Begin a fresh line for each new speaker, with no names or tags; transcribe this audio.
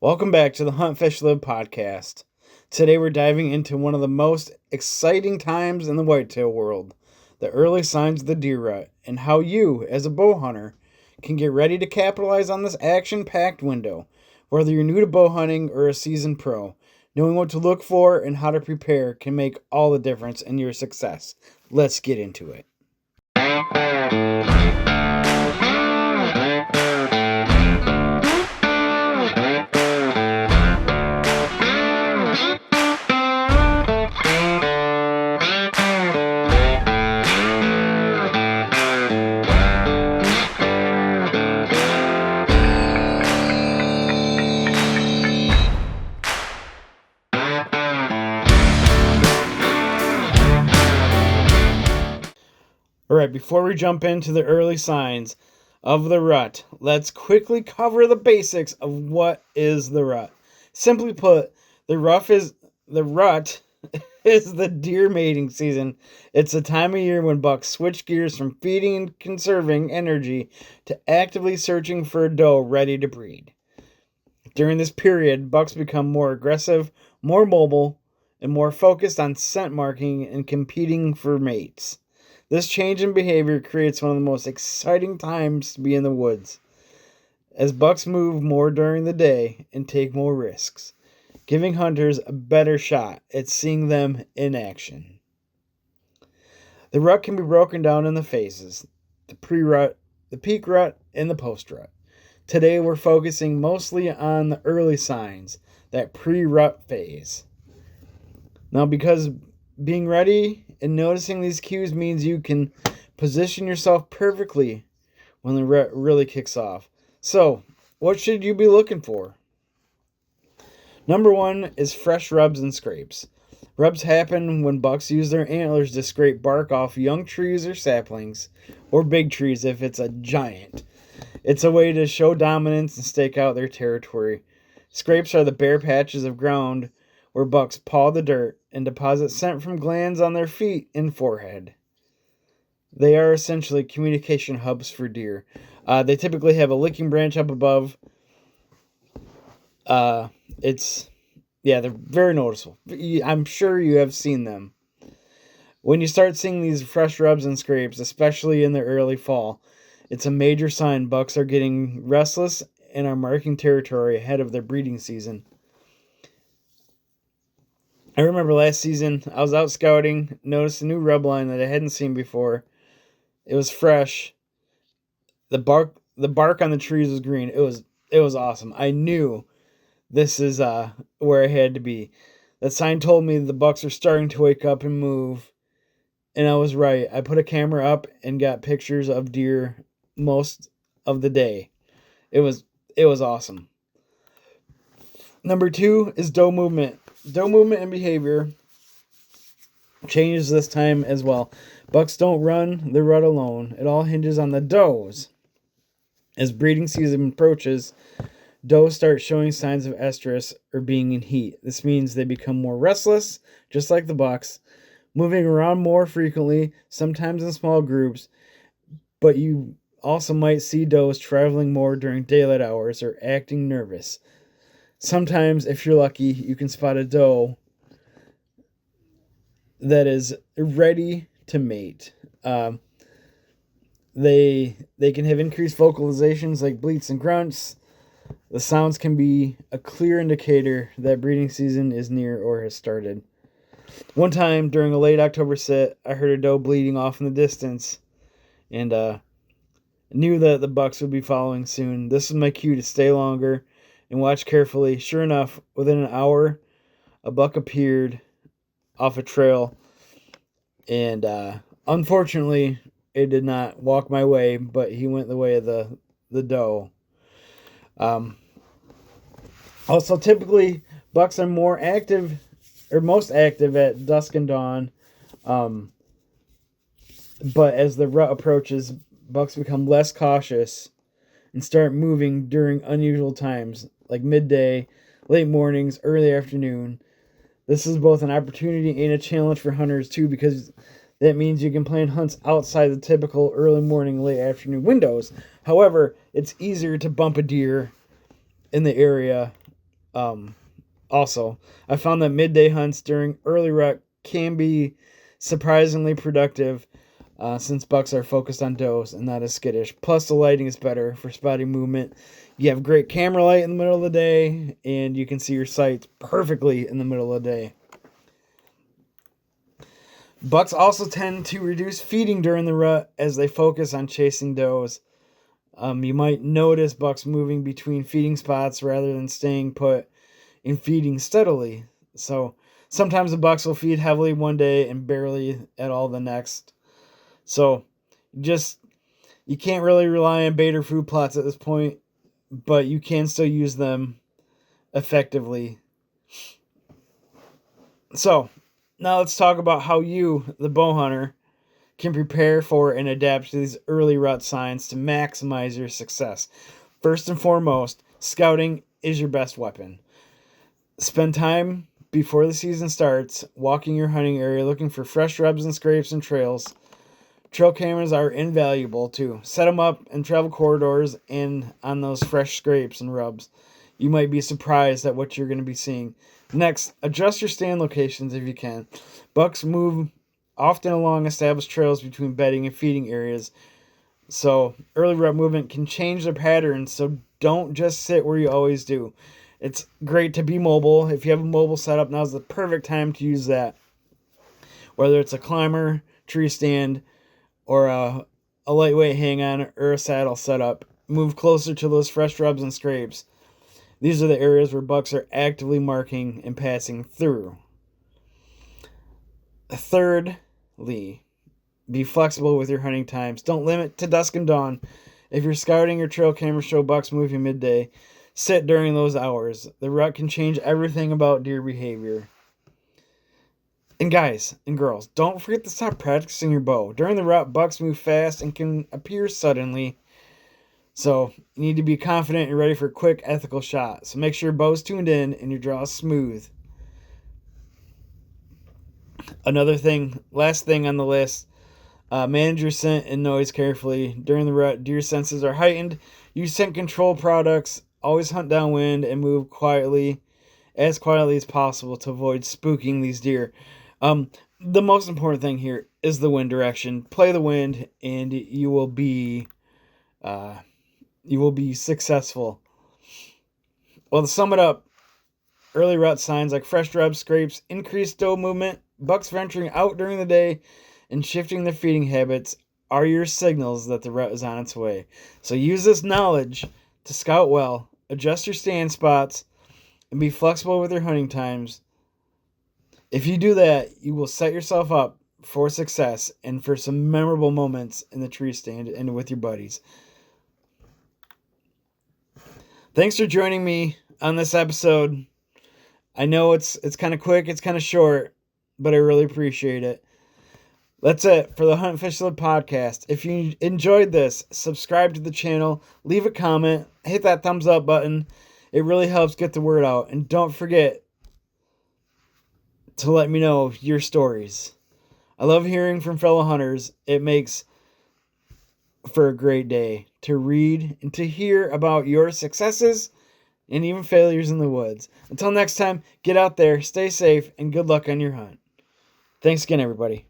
Welcome back to the Hunt, Fish, Live podcast. Today we're diving into one of the most exciting times in the whitetail world, the early signs of the deer rut, and how you, as a bow hunter, can get ready to capitalize on this action-packed window. Whether you're new to bow hunting or a seasoned pro, knowing what to look for and how to prepare can make all the difference in your success. Let's get into it. Alright, before we jump into the early signs of the rut, let's quickly cover the basics of what is the rut. Simply put, the rut is the deer mating season. It's a time of year when bucks switch gears from feeding and conserving energy to actively searching for a doe ready to breed. During this period, bucks become more aggressive, more mobile, and more focused on scent marking and competing for mates. This change in behavior creates one of the most exciting times to be in the woods, as bucks move more during the day and take more risks, giving hunters a better shot at seeing them in action. The rut can be broken down in the phases: the pre-rut, the peak rut, and the post-rut. Today we're focusing mostly on the early signs, that pre-rut phase. Now, because being ready and noticing these cues means you can position yourself perfectly when the rut really kicks off. So, what should you be looking for? Number one is fresh rubs and scrapes. Rubs happen when bucks use their antlers to scrape bark off young trees or saplings, or big trees if it's a giant. It's a way to show dominance and stake out their territory. Scrapes are the bare patches of ground where bucks paw the dirt and deposit scent from glands on their feet and forehead. They are essentially communication hubs for deer. They typically have a licking branch up above. They're very noticeable. I'm sure you have seen them. When you start seeing these fresh rubs and scrapes, especially in the early fall, it's a major sign bucks are getting restless and are marking territory ahead of their breeding season. I remember last season, I was out scouting, noticed a new rub line that I hadn't seen before. It was fresh. The bark on the trees was green. It was awesome. I knew this is where I had to be. That sign told me the bucks are starting to wake up and move, and I was right. I put a camera up and got pictures of deer most of the day. It was awesome. Number two is doe movement. Doe movement and behavior changes this time as well. Bucks don't run the rut alone. It all hinges on the does. As breeding season approaches, does start showing signs of estrus or being in heat. This means they become more restless, just like the bucks, moving around more frequently, sometimes in small groups, but you also might see does traveling more during daylight hours or acting nervous. Sometimes, if you're lucky, you can spot a doe that is ready to mate. They can have increased vocalizations like bleats and grunts. The sounds can be a clear indicator that breeding season is near or has started. One time during a late October sit, I heard a doe bleeding off in the distance and knew that the bucks would be following soon. This was my cue to stay longer and watch carefully. Sure enough, within an hour, a buck appeared off a trail, and unfortunately, it did not walk my way, but he went the way of the doe. Also, typically, bucks are more active, or most active at dusk and dawn, but as the rut approaches, bucks become less cautious and start moving during unusual times, like midday, late mornings, early afternoon. This is both an opportunity and a challenge for hunters too, because that means you can plan hunts outside the typical early morning, late afternoon windows. However, it's easier to bump a deer in the area Also, I found that midday hunts during early rut can be surprisingly productive since bucks are focused on does and not as skittish. Plus, the lighting is better for spotting movement. You have great camera light in the middle of the day, and you can see your sights perfectly in the middle of the day. Bucks also tend to reduce feeding during the rut as they focus on chasing does. You might notice bucks moving between feeding spots rather than staying put and feeding steadily. So sometimes the bucks will feed heavily one day and barely at all the next. So you can't really rely on bait or food plots at this point, but you can still use them effectively. So now let's talk about how you, the bow hunter, can prepare for and adapt to these early rut signs to maximize your success. First and foremost, scouting is your best weapon. Spend time before the season starts walking your hunting area looking for fresh rubs and scrapes and trails. Trail cameras are invaluable too. Set them up in travel corridors and on those fresh scrapes and rubs. You might be surprised at what you're going to be seeing. Next, adjust your stand locations if you can. Bucks move often along established trails between bedding and feeding areas. So early rut movement can change their patterns, so don't just sit where you always do. It's great to be mobile. If you have a mobile setup, now's the perfect time to use that. Whether it's a climber, tree stand, or a lightweight hang-on or a saddle setup, move closer to those fresh rubs and scrapes. These are the areas where bucks are actively marking and passing through. Thirdly, be flexible with your hunting times. Don't limit to dusk and dawn. If you're scouting or trail cameras show bucks moving midday, sit during those hours. The rut can change everything about deer behavior. And guys and girls, don't forget to stop practicing your bow. During the rut, bucks move fast and can appear suddenly. So you need to be confident and ready for a quick, ethical shot. So make sure your bow's tuned in and your draw is smooth. Last thing on the list, manage your scent and noise carefully. During the rut, deer senses are heightened. Use scent control products. Always hunt downwind and move as quietly as possible to avoid spooking these deer. The most important thing here is the wind direction. Play the wind, and you will be successful. Well, to sum it up, early rut signs like fresh rubs, scrapes, increased doe movement, bucks venturing out during the day, and shifting their feeding habits are your signals that the rut is on its way. So use this knowledge to scout well, adjust your stand spots, and be flexible with your hunting times. If you do that, you will set yourself up for success and for some memorable moments in the tree stand and with your buddies. Thanks for joining me on this episode. I know it's kind of quick, it's kind of short, but I really appreciate it. That's it for the Hunt Fish Live podcast. If you enjoyed this, subscribe to the channel, leave a comment, hit that thumbs up button. It really helps get the word out. And don't forget to let me know your stories. I love hearing from fellow hunters. It makes for a great day to read and to hear about your successes and even failures in the woods. Until next time, get out there, stay safe, and good luck on your hunt. Thanks again, everybody.